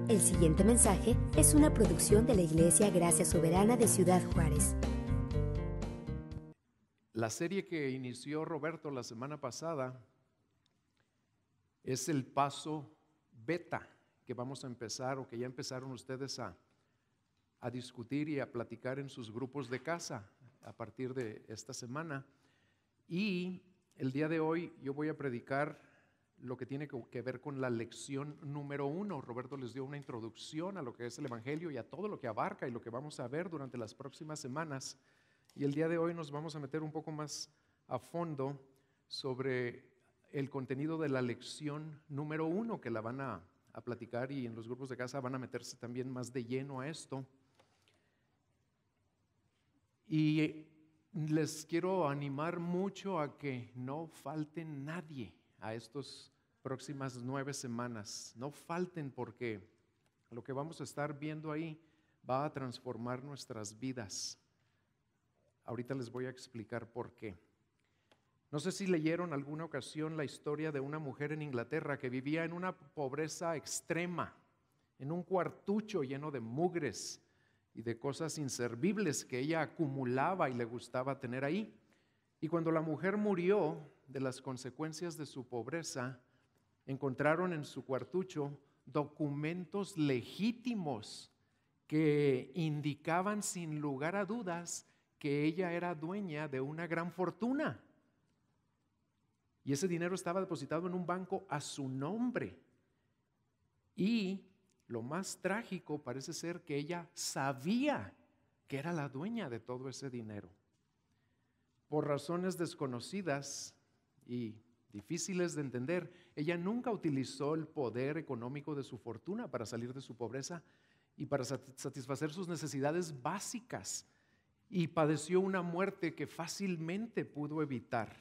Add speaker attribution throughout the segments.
Speaker 1: El siguiente mensaje es una producción de la Iglesia Gracia Soberana de Ciudad Juárez.
Speaker 2: La serie que inició Roberto la semana pasada es el paso beta que vamos a empezar o que ya empezaron ustedes a discutir y a platicar en sus grupos de casa a partir de esta semana. Y el día de hoy yo voy a predicar lo que tiene que ver con la lección número 1. Roberto les dio una introducción a lo que es el Evangelio y a todo lo que abarca y lo que vamos a ver durante las próximas semanas. Y el día de hoy nos vamos a meter un poco más a fondo sobre el contenido de la lección número 1 que la van a platicar, y en los grupos de casa van a meterse también más de lleno a esto. Y les quiero animar mucho a que no falte nadie a estas próximas 9 semanas. No falten, porque lo que vamos a estar viendo ahí va a transformar nuestras vidas. Ahorita les voy a explicar por qué. No sé si leyeron alguna ocasión la historia de una mujer en Inglaterra que vivía en una pobreza extrema, en un cuartucho lleno de mugres y de cosas inservibles que ella acumulaba y le gustaba tener ahí. Y cuando la mujer murió de las consecuencias de su pobreza, encontraron en su cuartucho documentos legítimos que indicaban sin lugar a dudas que ella era dueña de una gran fortuna. Y ese dinero estaba depositado en un banco a su nombre. Y lo más trágico parece ser que ella sabía que era la dueña de todo ese dinero. Por razones desconocidas y difíciles de entender, ella nunca utilizó el poder económico de su fortuna para salir de su pobreza y para satisfacer sus necesidades básicas, y padeció una muerte que fácilmente pudo evitar.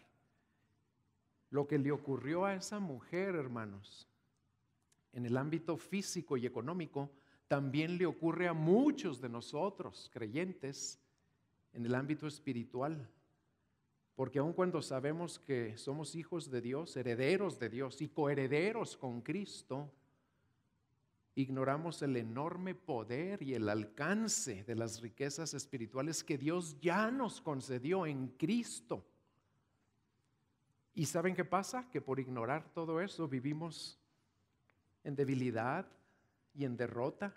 Speaker 2: Lo que le ocurrió a esa mujer, hermanos, en el ámbito físico y económico, también le ocurre a muchos de nosotros, creyentes, en el ámbito espiritual. Porque aun cuando sabemos que somos hijos de Dios, herederos de Dios y coherederos con Cristo, ignoramos el enorme poder y el alcance de las riquezas espirituales que Dios ya nos concedió en Cristo. ¿Y saben qué pasa? Que por ignorar todo eso vivimos en debilidad y en derrota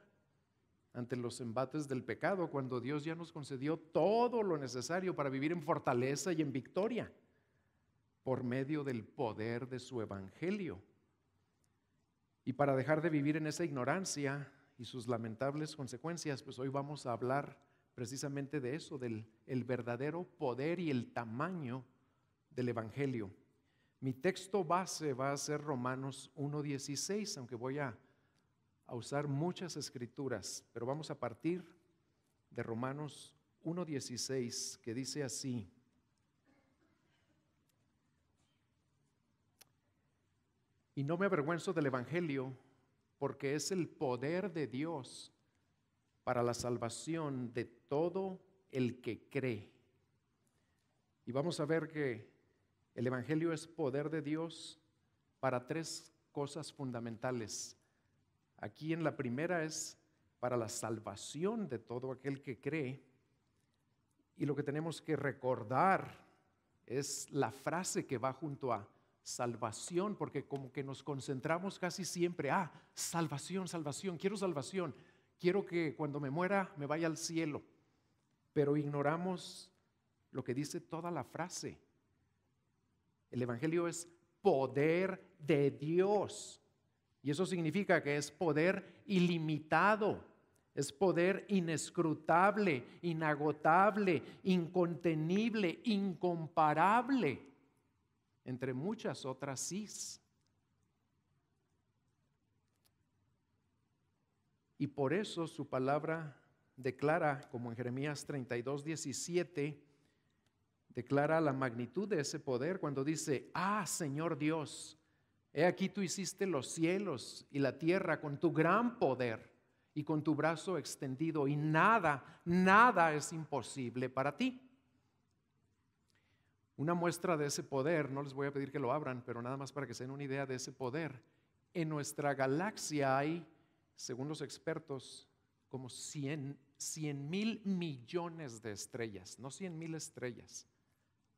Speaker 2: ante los embates del pecado, cuando Dios ya nos concedió todo lo necesario para vivir en fortaleza y en victoria por medio del poder de su evangelio. Y para dejar de vivir en esa ignorancia y sus lamentables consecuencias, pues hoy vamos a hablar precisamente de eso, del verdadero poder y el tamaño del evangelio. Mi texto base va a ser Romanos 1:16, aunque voy a usar muchas escrituras, pero vamos a partir de Romanos 1:16, que dice así: y no me avergüenzo del evangelio, porque es el poder de Dios para la salvación de todo el que cree. Y vamos a ver que el evangelio es poder de Dios para 3 cosas fundamentales. Aquí en la primera es para la salvación de todo aquel que cree. Y lo que tenemos que recordar es la frase que va junto a salvación, porque como que nos concentramos casi siempre, salvación, salvación, quiero que cuando me muera me vaya al cielo, pero ignoramos lo que dice toda la frase. El evangelio es poder de Dios, y eso significa que es poder ilimitado, es poder inescrutable, inagotable, incontenible, incomparable, entre muchas otras sís. Y por eso su palabra declara, como en Jeremías 32:17, declara la magnitud de ese poder cuando dice: Señor Dios, he aquí tú hiciste los cielos y la tierra con tu gran poder y con tu brazo extendido, y nada es imposible para ti. Una muestra de ese poder, no les voy a pedir que lo abran, pero nada más para que se den una idea de ese poder. En nuestra galaxia hay según los expertos, como 100,000 millones de estrellas, no 100,000 estrellas,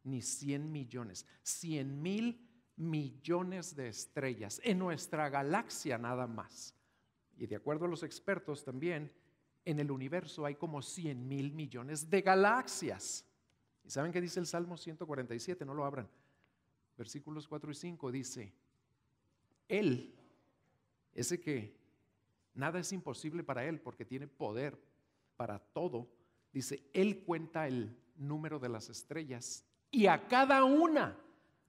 Speaker 2: ni 100 millones, 100,000 millones de estrellas en nuestra galaxia nada más. Y de acuerdo a los expertos también, en el universo hay como 100,000 millones de galaxias. ¿Y saben qué dice el Salmo 147? No lo abran. Versículos 4 y 5 dice, Él, ese que nada es imposible para Él porque tiene poder para todo, dice, Él cuenta el número de las estrellas y a cada una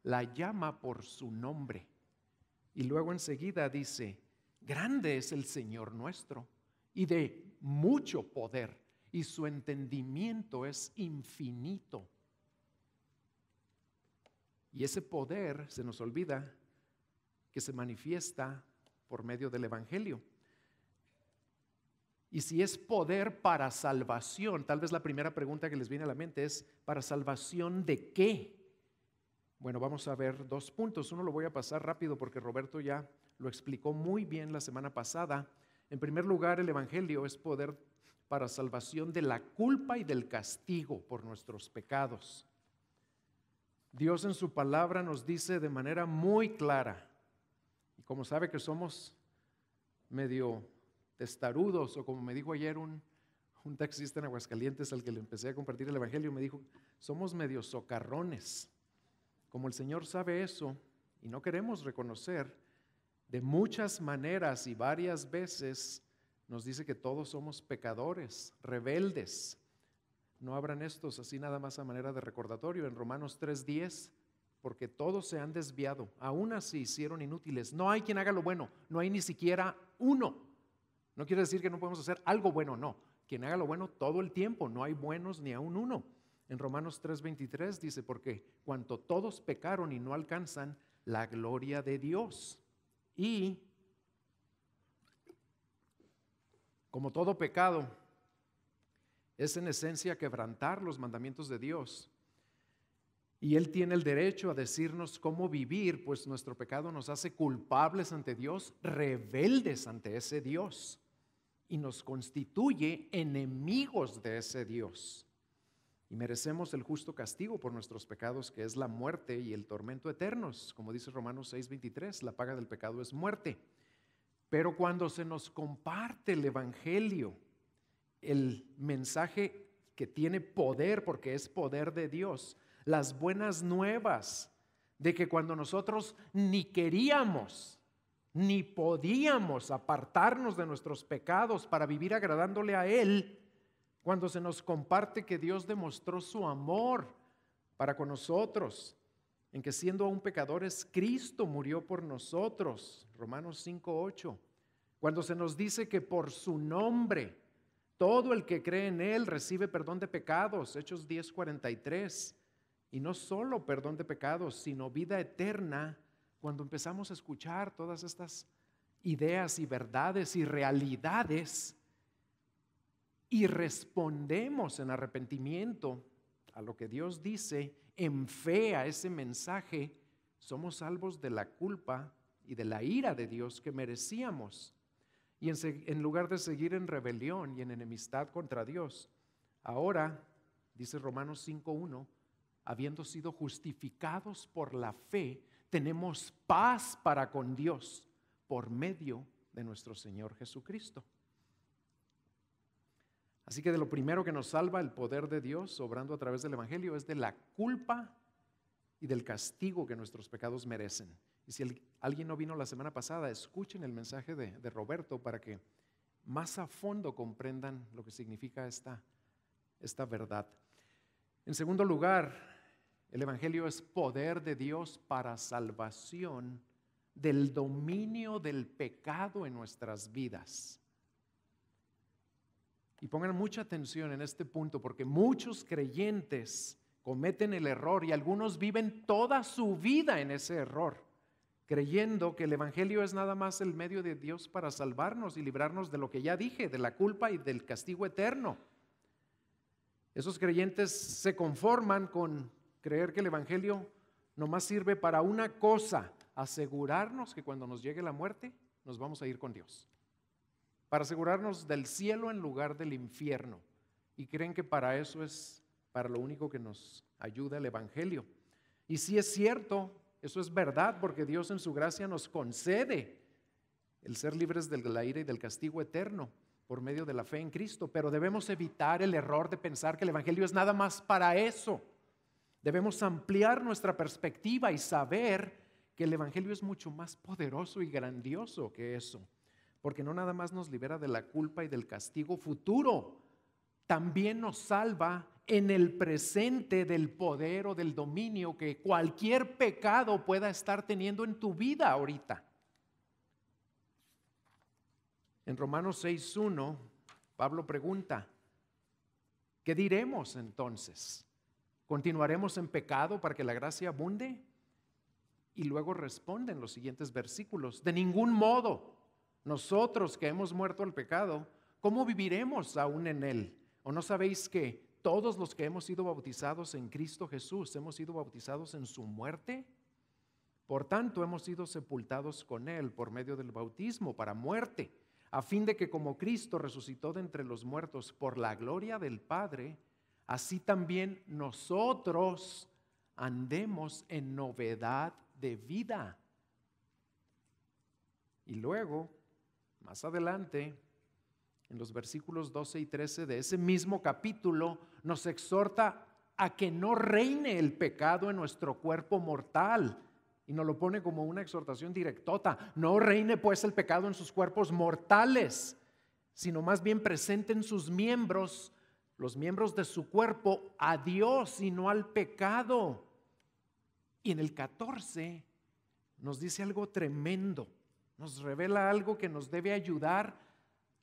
Speaker 2: la llama por su nombre. Y luego enseguida dice, grande es el Señor nuestro y de mucho poder, y su entendimiento es infinito. Y ese poder se nos olvida que se manifiesta por medio del Evangelio. Y si es poder para salvación, tal vez la primera pregunta que les viene a la mente es, ¿para salvación de qué? Bueno, vamos a ver 2 puntos. Uno lo voy a pasar rápido porque Roberto ya lo explicó muy bien la semana pasada. En primer lugar, el Evangelio es poder para salvación de la culpa y del castigo por nuestros pecados. Dios en su palabra nos dice de manera muy clara, y como sabe que somos medio testarudos, o como me dijo ayer un taxista en Aguascalientes al que le empecé a compartir el Evangelio, me dijo, somos medio socarrones. Como el Señor sabe eso y no queremos reconocer, de muchas maneras y varias veces nos dice que todos somos pecadores, rebeldes. No abran estos así nada más a manera de recordatorio. En Romanos 3:10, porque todos se han desviado, aún así hicieron inútiles. No hay quien haga lo bueno, no hay ni siquiera uno. No quiere decir que no podemos hacer algo bueno, no. Quien haga lo bueno todo el tiempo, no hay buenos ni aún uno. En Romanos 3:23 dice, porque cuanto todos pecaron y no alcanzan la gloria de Dios. Y como todo pecado es en esencia quebrantar los mandamientos de Dios, y Él tiene el derecho a decirnos cómo vivir, pues nuestro pecado nos hace culpables ante Dios, rebeldes ante ese Dios, y nos constituye enemigos de ese Dios. Y merecemos el justo castigo por nuestros pecados, que es la muerte y el tormento eternos. Como dice Romanos 6:23, la paga del pecado es muerte. Pero cuando se nos comparte el Evangelio, el mensaje que tiene poder, porque es poder de Dios, las buenas nuevas de que cuando nosotros ni queríamos, ni podíamos apartarnos de nuestros pecados para vivir agradándole a Él, cuando se nos comparte que Dios demostró su amor para con nosotros, en que siendo aún pecadores, Cristo murió por nosotros, Romanos 5:8, cuando se nos dice que por su nombre, todo el que cree en Él recibe perdón de pecados, Hechos 10:43, y no solo perdón de pecados, sino vida eterna, cuando empezamos a escuchar todas estas ideas y verdades y realidades, y respondemos en arrepentimiento a lo que Dios dice, en fe a ese mensaje, somos salvos de la culpa y de la ira de Dios que merecíamos. Y en lugar de seguir en rebelión y en enemistad contra Dios, ahora, dice Romanos 5:1, habiendo sido justificados por la fe, tenemos paz para con Dios por medio de nuestro Señor Jesucristo. Así que de lo primero que nos salva el poder de Dios obrando a través del Evangelio es de la culpa y del castigo que nuestros pecados merecen. Y si alguien no vino la semana pasada, escuchen el mensaje de Roberto para que más a fondo comprendan lo que significa esta verdad. En segundo lugar, el Evangelio es poder de Dios para salvación del dominio del pecado en nuestras vidas. Y pongan mucha atención en este punto, porque muchos creyentes cometen el error y algunos viven toda su vida en ese error, creyendo que el Evangelio es nada más el medio de Dios para salvarnos y librarnos de lo que ya dije, de la culpa y del castigo eterno. Esos creyentes se conforman con creer que el Evangelio nomás sirve para una cosa, asegurarnos que cuando nos llegue la muerte nos vamos a ir con Dios. para asegurarnos del cielo en lugar del infierno. Y creen que para eso es para lo único que nos ayuda el Evangelio. Y sí es cierto, eso es verdad, porque Dios en su gracia nos concede el ser libres del aire y del castigo eterno por medio de la fe en Cristo. Pero debemos evitar el error de pensar que el Evangelio es nada más para eso. Debemos ampliar nuestra perspectiva y saber que el Evangelio es mucho más poderoso y grandioso que eso, porque no nada más nos libera de la culpa y del castigo futuro, también nos salva en el presente del poder o del dominio que cualquier pecado pueda estar teniendo en tu vida ahorita. En Romanos 6:1, Pablo pregunta, ¿qué diremos entonces? ¿Continuaremos en pecado para que la gracia abunde? Y luego responden los siguientes versículos, de ningún modo. Nosotros que hemos muerto al pecado, ¿cómo viviremos aún en él? ¿O no sabéis que todos los que hemos sido bautizados en Cristo Jesús hemos sido bautizados en su muerte? Por tanto, hemos sido sepultados con él por medio del bautismo para muerte, a fin de que como Cristo resucitó de entre los muertos por la gloria del Padre, así también nosotros andemos en novedad de vida. Y luego, más adelante, en los versículos 12 y 13 de ese mismo capítulo, nos exhorta a que no reine el pecado en nuestro cuerpo mortal. Y nos lo pone como una exhortación directota. No reine pues el pecado en sus cuerpos mortales, sino más bien presenten sus miembros, los miembros de su cuerpo, a Dios y no al pecado. Y en el 14 nos dice algo tremendo. Nos revela algo que nos debe ayudar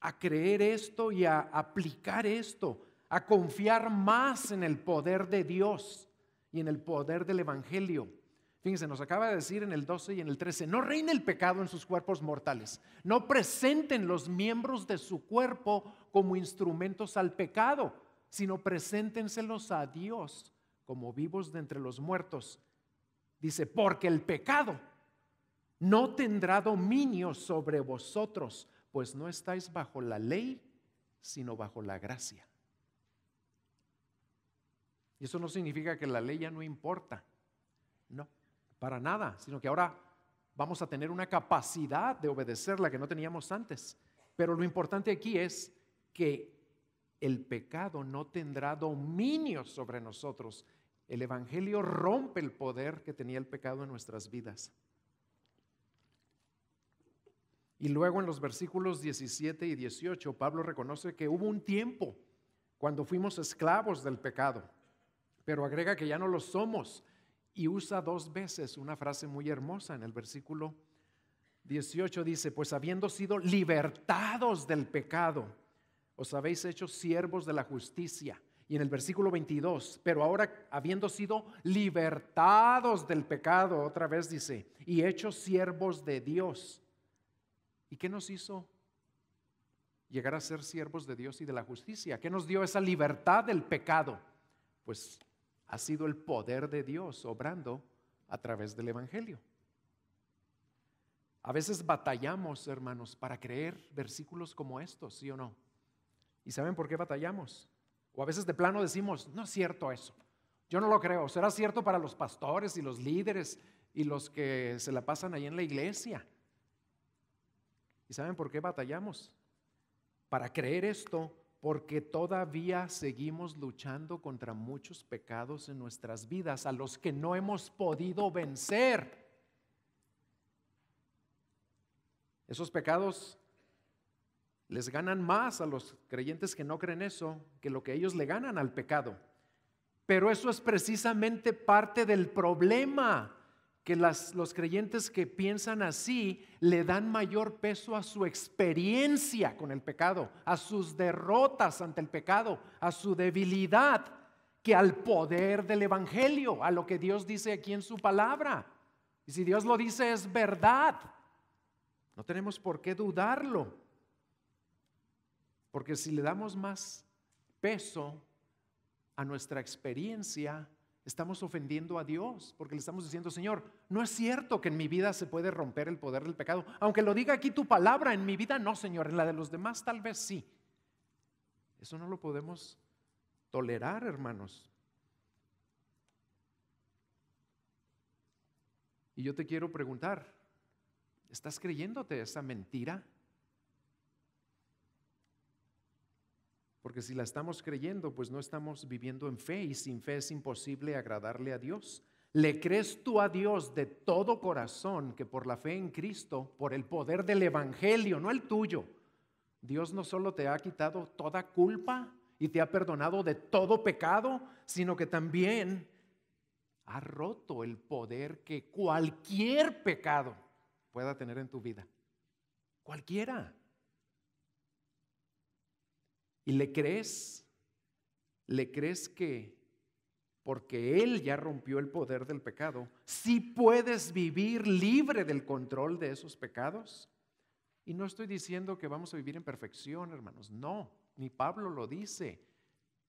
Speaker 2: a creer esto y a aplicar esto, a confiar más en el poder de Dios y en el poder del Evangelio. Fíjense, nos acaba de decir en el 12 y en el 13, no reine el pecado en sus cuerpos mortales, no presenten los miembros de su cuerpo como instrumentos al pecado, sino preséntenselos a Dios como vivos de entre los muertos. Dice, porque el pecado no tendrá dominio sobre vosotros, pues no estáis bajo la ley, sino bajo la gracia. Y eso no significa que la ley ya no importa, no, para nada, sino que ahora vamos a tener una capacidad de obedecerla que no teníamos antes. Pero lo importante aquí es que el pecado no tendrá dominio sobre nosotros. El Evangelio rompe el poder que tenía el pecado en nuestras vidas. Y luego en los versículos 17 y 18, Pablo reconoce que hubo un tiempo cuando fuimos esclavos del pecado, pero agrega que ya no lo somos y usa 2 veces una frase muy hermosa. En el versículo 18 dice, pues habiendo sido libertados del pecado, os habéis hecho siervos de la justicia. Y en el versículo 22, pero ahora habiendo sido libertados del pecado, otra vez dice, y hechos siervos de Dios. ¿Y qué nos hizo llegar a ser siervos de Dios y de la justicia? ¿Qué nos dio esa libertad del pecado? Pues ha sido el poder de Dios obrando a través del Evangelio. A veces batallamos, hermanos, para creer versículos como estos, ¿sí o no? ¿Y saben por qué batallamos? O a veces de plano decimos, no es cierto eso, yo no lo creo. Será cierto para los pastores y los líderes y los que se la pasan ahí en la iglesia. ¿Y saben por qué batallamos? Para creer esto, porque todavía seguimos luchando contra muchos pecados en nuestras vidas a los que no hemos podido vencer. Esos pecados les ganan más a los creyentes que no creen eso que lo que ellos le ganan al pecado. Pero eso es precisamente parte del problema, que los creyentes que piensan así le dan mayor peso a su experiencia con el pecado, a sus derrotas ante el pecado, a su debilidad, que al poder del Evangelio, a lo que Dios dice aquí en su palabra. Y si Dios lo dice es verdad, no tenemos por qué dudarlo, porque si le damos más peso a nuestra experiencia, estamos ofendiendo a Dios porque le estamos diciendo, Señor, no es cierto que en mi vida se puede romper el poder del pecado. Aunque lo diga aquí tu palabra, en mi vida no, Señor, en la de los demás tal vez sí. Eso no lo podemos tolerar, hermanos. Y yo te quiero preguntar, ¿estás creyéndote esa mentira? Porque si la estamos creyendo, pues no estamos viviendo en fe, y sin fe es imposible agradarle a Dios. ¿Le crees tú a Dios de todo corazón que por la fe en Cristo, por el poder del Evangelio, no el tuyo, Dios no solo te ha quitado toda culpa y te ha perdonado de todo pecado, sino que también ha roto el poder que cualquier pecado pueda tener en tu vida? Cualquiera. ¿Y le crees? ¿Le crees que porque Él ya rompió el poder del pecado, sí puedes vivir libre del control de esos pecados? Y no estoy diciendo que vamos a vivir en perfección, hermanos, no, ni Pablo lo dice.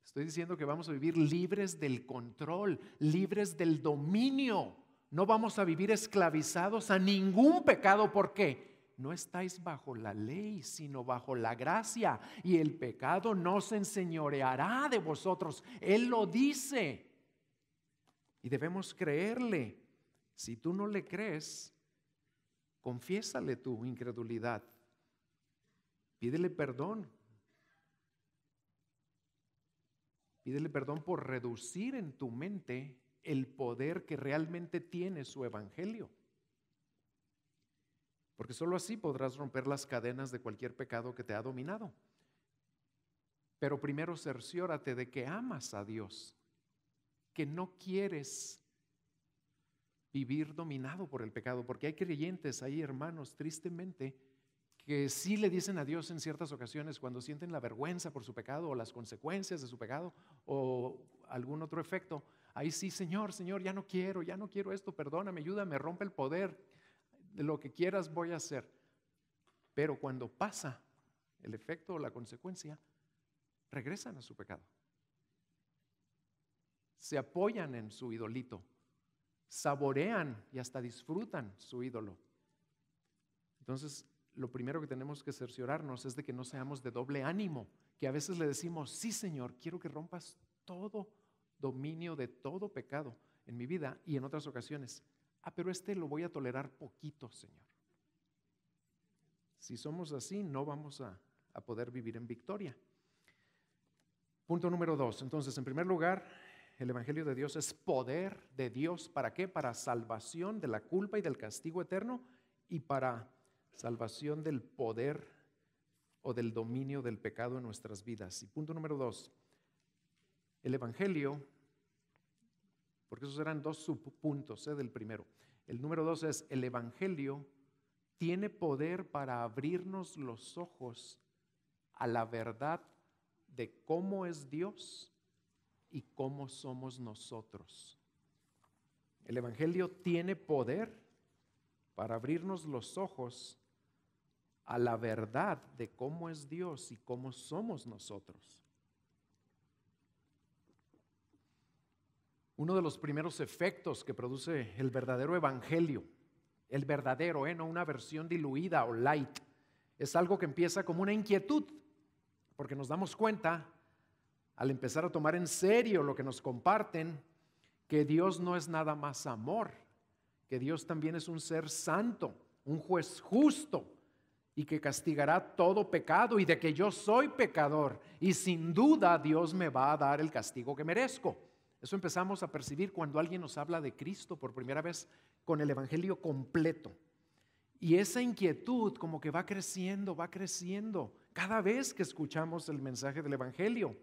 Speaker 2: Estoy diciendo que vamos a vivir libres del control, libres del dominio. No vamos a vivir esclavizados a ningún pecado. ¿Por qué? No estáis bajo la ley, sino bajo la gracia, y el pecado no se enseñoreará de vosotros. Él lo dice y debemos creerle. Si tú no le crees, confiésale tu incredulidad, pídele perdón. Pídele perdón por reducir en tu mente el poder que realmente tiene su evangelio. Porque solo así podrás romper las cadenas de cualquier pecado que te ha dominado. Pero primero cerciórate de que amas a Dios, que no quieres vivir dominado por el pecado, porque hay creyentes, hay hermanos, tristemente, que sí le dicen a Dios en ciertas ocasiones cuando sienten la vergüenza por su pecado o las consecuencias de su pecado o algún otro efecto. Ahí sí, Señor, ya no quiero esto, perdóname, ayúdame, rompe el poder. De lo que quieras voy a hacer. Pero cuando pasa el efecto o la consecuencia, regresan a su pecado. Se apoyan en su idolito, saborean y hasta disfrutan su ídolo. Entonces, lo primero que tenemos que cerciorarnos es de que no seamos de doble ánimo, que a veces le decimos, sí, Señor, quiero que rompas todo dominio de todo pecado en mi vida, y en otras ocasiones, pero lo voy a tolerar poquito, Señor. Si somos así, no vamos a poder vivir en victoria. Punto número 2. Entonces, en primer lugar, el Evangelio de Dios es poder de Dios. ¿Para qué? Para salvación de la culpa y del castigo eterno, y para salvación del poder o del dominio del pecado en nuestras vidas. Y punto número 2. El Evangelio, porque esos eran dos subpuntos del primero. El número 2 es: el Evangelio tiene poder para abrirnos los ojos a la verdad de cómo es Dios y cómo somos nosotros. El Evangelio tiene poder para abrirnos los ojos a la verdad de cómo es Dios y cómo somos nosotros. Uno de los primeros efectos que produce el verdadero evangelio, el verdadero, no una versión diluida o light, es algo que empieza como una inquietud, porque nos damos cuenta, al empezar a tomar en serio lo que nos comparten, que Dios no es nada más amor, que Dios también es un ser santo, un juez justo, y que castigará todo pecado, y de que yo soy pecador, y sin duda Dios me va a dar el castigo que merezco. Eso empezamos a percibir cuando alguien nos habla de Cristo por primera vez con el Evangelio completo. Y esa inquietud como que va creciendo cada vez que escuchamos el mensaje del Evangelio.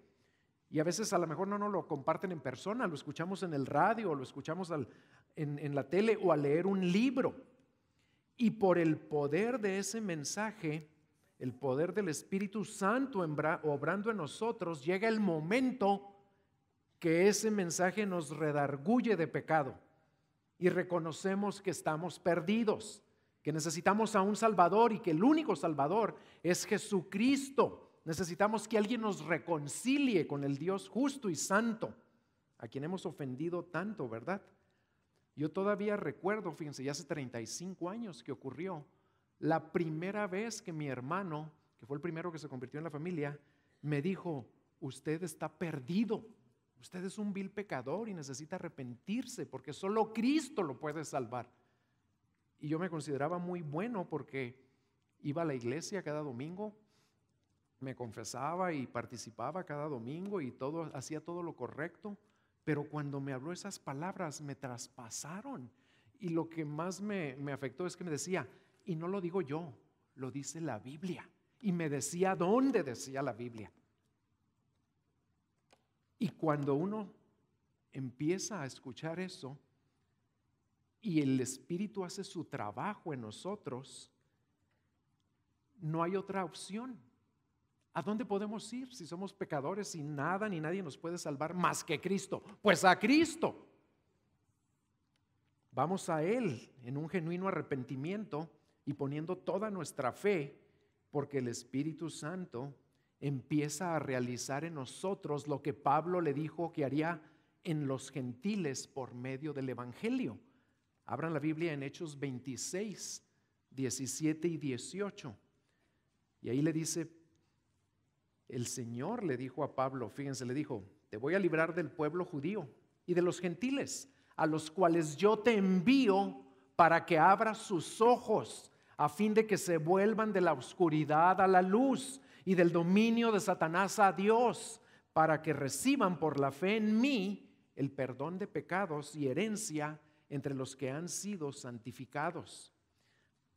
Speaker 2: Y a veces a lo mejor no nos lo comparten en persona, lo escuchamos en el radio, o lo escuchamos en la tele, o al leer un libro. Y por el poder de ese mensaje, el poder del Espíritu Santo obrando en nosotros, llega el momento que ese mensaje nos redarguye de pecado y reconocemos que estamos perdidos, que necesitamos a un Salvador y que el único Salvador es Jesucristo. Necesitamos que alguien nos reconcilie con el Dios justo y santo. a quien hemos ofendido tanto, ¿verdad? Yo todavía recuerdo, fíjense, ya hace 35 años que ocurrió, la primera vez que mi hermano, que fue el primero que se convirtió en la familia, me dijo: usted está perdido, usted es un vil pecador y necesita arrepentirse porque solo Cristo lo puede salvar. Y yo me consideraba muy bueno porque iba a la iglesia cada domingo, me confesaba y participaba cada domingo y hacía todo lo correcto, pero cuando me habló esas palabras me traspasaron. Y lo que más me afectó es que me decía, y no lo digo yo, lo dice la Biblia. Y me decía dónde decía la Biblia. Y cuando uno empieza a escuchar eso y el Espíritu hace su trabajo en nosotros, no hay otra opción. ¿A dónde podemos ir si somos pecadores y nada ni nadie nos puede salvar más que Cristo? Pues a Cristo. Vamos a Él en un genuino arrepentimiento y poniendo toda nuestra fe, porque el Espíritu Santo empieza a realizar en nosotros lo que Pablo le dijo que haría en los gentiles por medio del Evangelio. Abran la Biblia en Hechos 26, 17 y 18. Y ahí le dice, el Señor le dijo a Pablo, fíjense, le dijo: te voy a librar del pueblo judío y de los gentiles, a los cuales yo te envío para que abras sus ojos, a fin de que se vuelvan de la oscuridad a la luz y del dominio de Satanás a Dios, para que reciban por la fe en mí el perdón de pecados y herencia entre los que han sido santificados.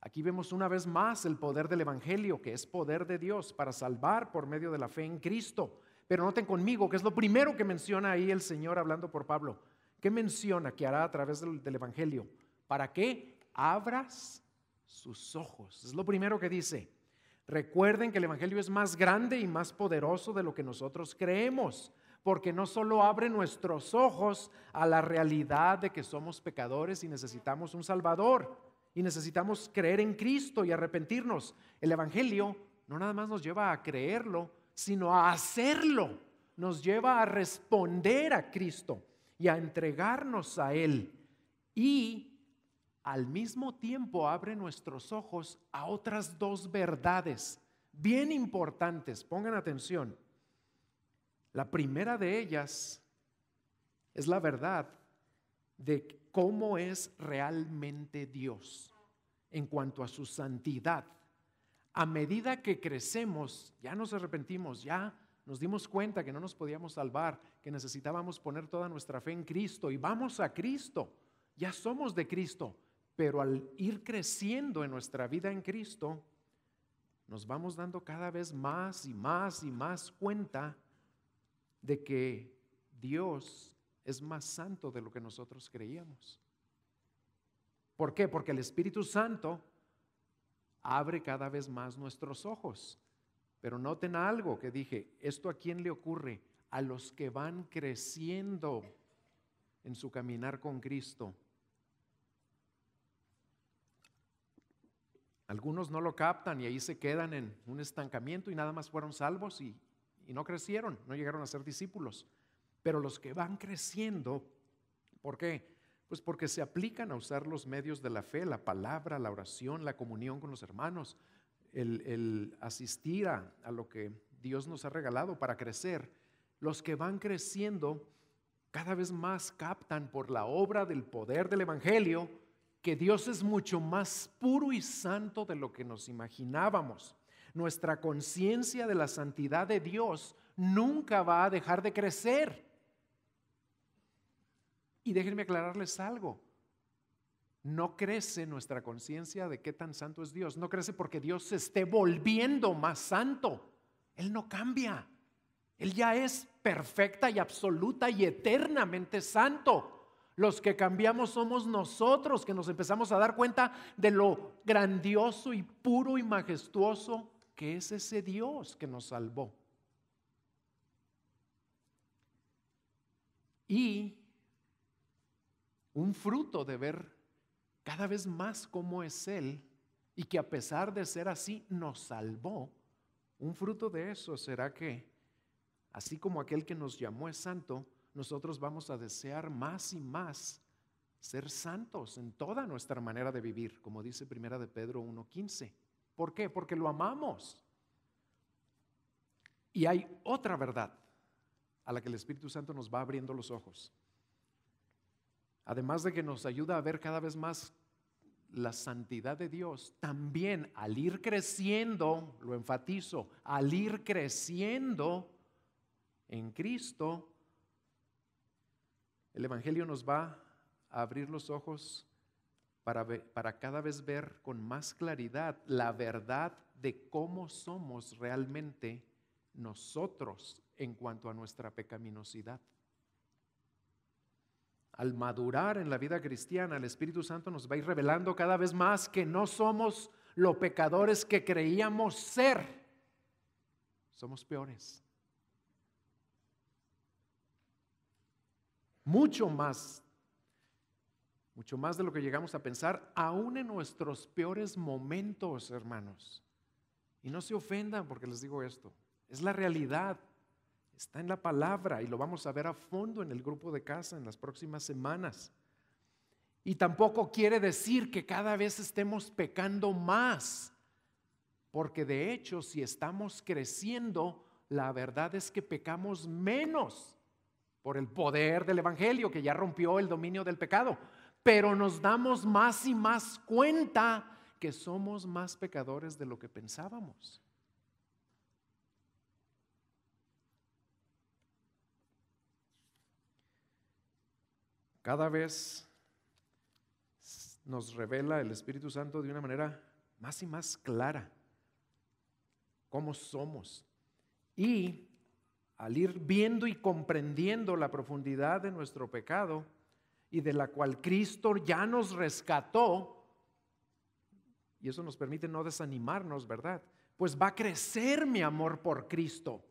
Speaker 2: Aquí vemos una vez más el poder del Evangelio, que es poder de Dios para salvar por medio de la fe en Cristo. Pero noten conmigo que es lo primero que menciona ahí el Señor hablando por Pablo. ¿Qué menciona que hará a través del Evangelio? ¿Para qué? Abras sus ojos. Es lo primero que dice. Recuerden que el Evangelio es más grande y más poderoso de lo que nosotros creemos, porque no solo abre nuestros ojos a la realidad de que somos pecadores y necesitamos un Salvador, y necesitamos creer en Cristo y arrepentirnos. El Evangelio no nada más nos lleva a creerlo, sino a hacerlo. Nos lleva a responder a Cristo y a entregarnos a Él. Y al mismo tiempo abre nuestros ojos a otras dos verdades bien importantes. Pongan atención. La primera de ellas es la verdad de cómo es realmente Dios en cuanto a su santidad. A medida que crecemos, ya nos arrepentimos, ya nos dimos cuenta que no nos podíamos salvar, que necesitábamos poner toda nuestra fe en Cristo y vamos a Cristo, ya somos de Cristo, pero al ir creciendo en nuestra vida en Cristo, nos vamos dando cada vez más y más y más cuenta de que Dios es más santo de lo que nosotros creíamos. ¿Por qué? Porque el Espíritu Santo abre cada vez más nuestros ojos. Pero noten algo que dije, ¿esto a quién le ocurre? A los que van creciendo en su caminar con Cristo. Algunos no lo captan y ahí se quedan en un estancamiento y nada más fueron salvos y no crecieron, no llegaron a ser discípulos. Pero los que van creciendo, ¿por qué? Pues porque se aplican a usar los medios de la fe, la palabra, la oración, la comunión con los hermanos, el asistir a lo que Dios nos ha regalado para crecer. Los que van creciendo cada vez más captan por la obra del poder del Evangelio que Dios es mucho más puro y santo de lo que nos imaginábamos. Nuestra conciencia de la santidad de Dios nunca va a dejar de crecer. Y déjenme aclararles algo. No crece nuestra conciencia de qué tan santo es Dios. No crece porque Dios se esté volviendo más santo. Él no cambia. Él ya es perfecta y absoluta y eternamente santo. Los que cambiamos somos nosotros, que nos empezamos a dar cuenta de lo grandioso y puro y majestuoso que es ese Dios que nos salvó. Y un fruto de ver cada vez más cómo es Él y que a pesar de ser así nos salvó, un fruto de eso será que, así como aquel que nos llamó es santo, nosotros vamos a desear más y más ser santos en toda nuestra manera de vivir, como dice Primera de Pedro 1:15. ¿Por qué? Porque lo amamos. Y hay otra verdad a la que el Espíritu Santo nos va abriendo los ojos. Además de que nos ayuda a ver cada vez más la santidad de Dios, también al ir creciendo, lo enfatizo, al ir creciendo en Cristo, el Evangelio nos va a abrir los ojos para cada vez ver con más claridad la verdad de cómo somos realmente nosotros en cuanto a nuestra pecaminosidad. Al madurar en la vida cristiana, el Espíritu Santo nos va a ir revelando cada vez más que no somos los pecadores que creíamos ser. Somos peores. Mucho más de lo que llegamos a pensar, aún en nuestros peores momentos, hermanos. Y no se ofendan porque les digo esto, es la realidad. Está en la palabra y lo vamos a ver a fondo en el grupo de casa en las próximas semanas. Y tampoco quiere decir que cada vez estemos pecando más, porque de hecho si estamos creciendo, la verdad es que pecamos menos por el poder del Evangelio que ya rompió el dominio del pecado. Pero nos damos más y más cuenta que somos más pecadores de lo que pensábamos. Cada vez nos revela el Espíritu Santo de una manera más y más clara cómo somos. Y al ir viendo y comprendiendo la profundidad de nuestro pecado y de la cual Cristo ya nos rescató, y eso nos permite no desanimarnos, ¿verdad? Pues va a crecer mi amor por Cristo,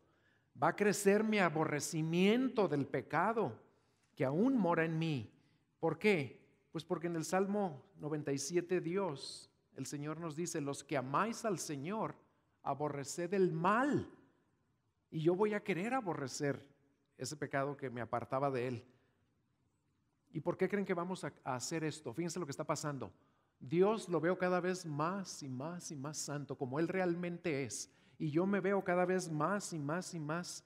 Speaker 2: va a crecer mi aborrecimiento del pecado que aún mora en mí. ¿Por qué? Pues porque en el Salmo 97 Dios, el Señor nos dice, los que amáis al Señor, aborreced el mal. Y yo voy a querer aborrecer ese pecado que me apartaba de Él. ¿Y por qué creen que vamos a hacer esto? Fíjense lo que está pasando. Dios lo veo cada vez más y más y más santo, como Él realmente es. Y yo me veo cada vez más y más y más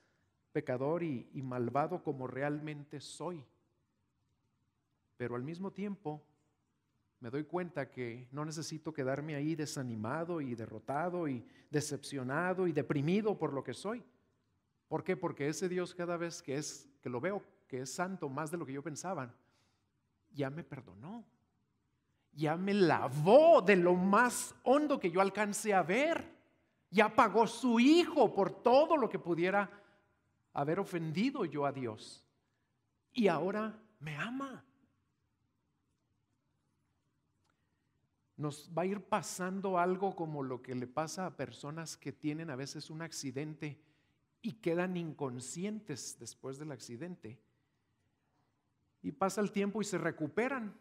Speaker 2: pecador y malvado como realmente soy. Pero al mismo tiempo me doy cuenta que no necesito quedarme ahí desanimado y derrotado y decepcionado y deprimido por lo que soy. ¿Por qué? Porque ese Dios cada vez que lo veo que es santo más de lo que yo pensaba, ya me perdonó, ya me lavó de lo más hondo que yo alcancé a ver, ya pagó su Hijo por todo lo que pudiera haber ofendido yo a Dios, y ahora me ama. Nos va a ir pasando algo como lo que le pasa a personas que tienen a veces un accidente y quedan inconscientes después del accidente. Y pasa el tiempo y se recuperan.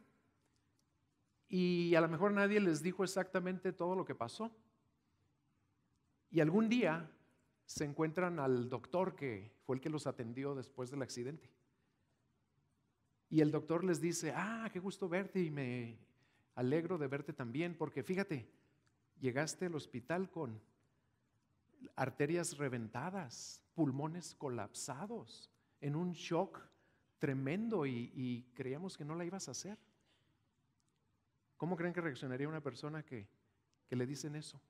Speaker 2: Y a lo mejor nadie les dijo exactamente todo lo que pasó. Y algún día se encuentran al doctor que fue el que los atendió después del accidente. Y el doctor les dice, qué gusto verte y me alegro de verte también, porque fíjate, llegaste al hospital con arterias reventadas, pulmones colapsados, en un shock tremendo y creíamos que no la ibas a hacer. ¿Cómo creen que reaccionaría una persona que le dicen eso?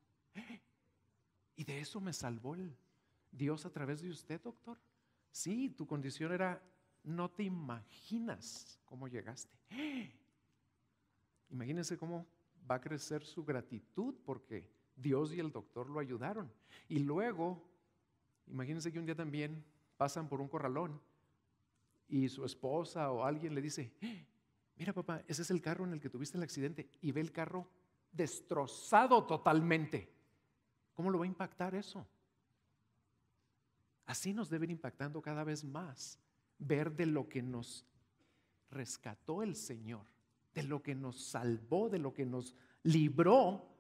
Speaker 2: ¿Y de eso me salvó el Dios a través de usted, doctor? Sí, tu condición era, no te imaginas cómo llegaste. Imagínense cómo va a crecer su gratitud porque Dios y el doctor lo ayudaron. Y luego, imagínense que un día también pasan por un corralón y su esposa o alguien le dice, mira papá, ese es el carro en el que tuviste el accidente, y ve el carro destrozado totalmente. ¿Cómo lo va a impactar eso? Así nos debe ir impactando cada vez más ver de lo que nos rescató el Señor, de lo que nos salvó, de lo que nos libró,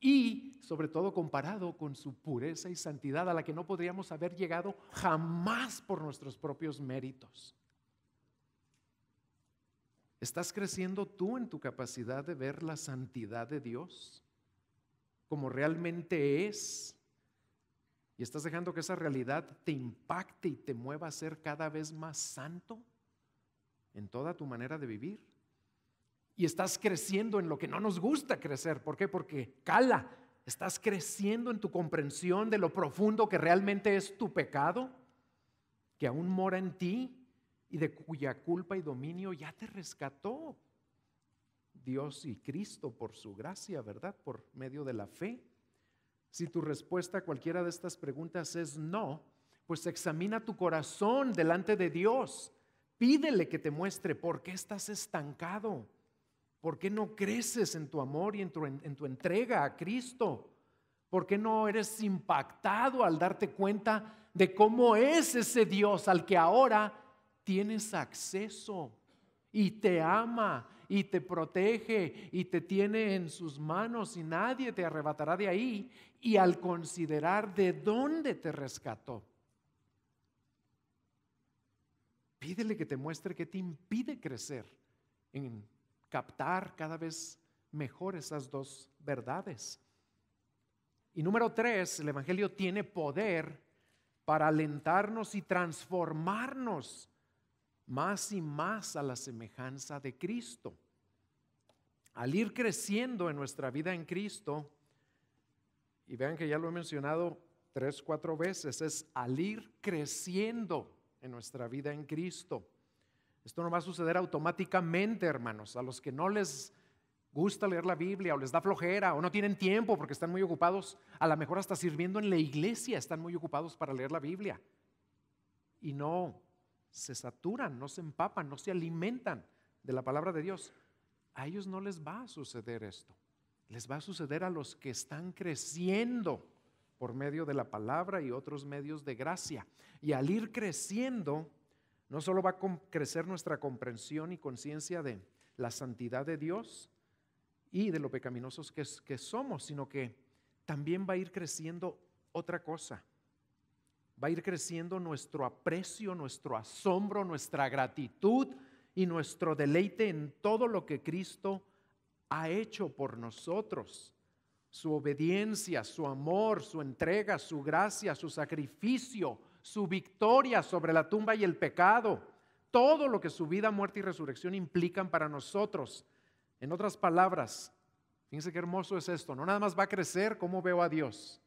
Speaker 2: y sobre todo comparado con su pureza y santidad a la que no podríamos haber llegado jamás por nuestros propios méritos. ¿Estás creciendo tú en tu capacidad de ver la santidad de Dios como realmente es? ¿Y estás dejando que esa realidad te impacte y te mueva a ser cada vez más santo en toda tu manera de vivir? Y estás creciendo en lo que no nos gusta crecer. ¿Por qué? Porque cala. ¿Estás creciendo en tu comprensión de lo profundo que realmente es tu pecado, que aún mora en ti y de cuya culpa y dominio ya te rescató Dios y Cristo por su gracia, ¿verdad? Por medio de la fe. Si tu respuesta a cualquiera de estas preguntas es no, pues examina tu corazón delante de Dios. Pídele que te muestre por qué estás estancado, por qué no creces en tu amor y en tu entrega a Cristo, por qué no eres impactado al darte cuenta de cómo es ese Dios al que ahora tienes acceso y te ama y te protege y te tiene en sus manos y nadie te arrebatará de ahí. Y al considerar de dónde te rescató, pídele que te muestre qué te impide crecer en captar cada vez mejor esas dos verdades. Y número 3, el Evangelio tiene poder para alentarnos y transformarnos más y más a la semejanza de Cristo. Al ir creciendo en nuestra vida en Cristo, y vean que ya lo he mencionado 3, 4 veces, es al ir creciendo en nuestra vida en Cristo. Esto no va a suceder automáticamente, hermanos. A los que no les gusta leer la Biblia o les da flojera o no tienen tiempo porque están muy ocupados, a lo mejor hasta sirviendo en la iglesia están muy ocupados para leer la Biblia y no se saturan, no se empapan, no se alimentan de la palabra de Dios. A ellos no les va a suceder esto. Les va a suceder a los que están creciendo por medio de la palabra y otros medios de gracia. Y al ir creciendo, no solo va a crecer nuestra comprensión y conciencia de la santidad de Dios y de lo pecaminosos que somos, sino que también va a ir creciendo otra cosa. Va a ir creciendo nuestro aprecio, nuestro asombro, nuestra gratitud y nuestro deleite en todo lo que Cristo ha hecho por nosotros. Su obediencia, su amor, su entrega, su gracia, su sacrificio, su victoria sobre la tumba y el pecado. Todo lo que su vida, muerte y resurrección implican para nosotros. En otras palabras, fíjense qué hermoso es esto. No nada más va a crecer cómo veo a Dios,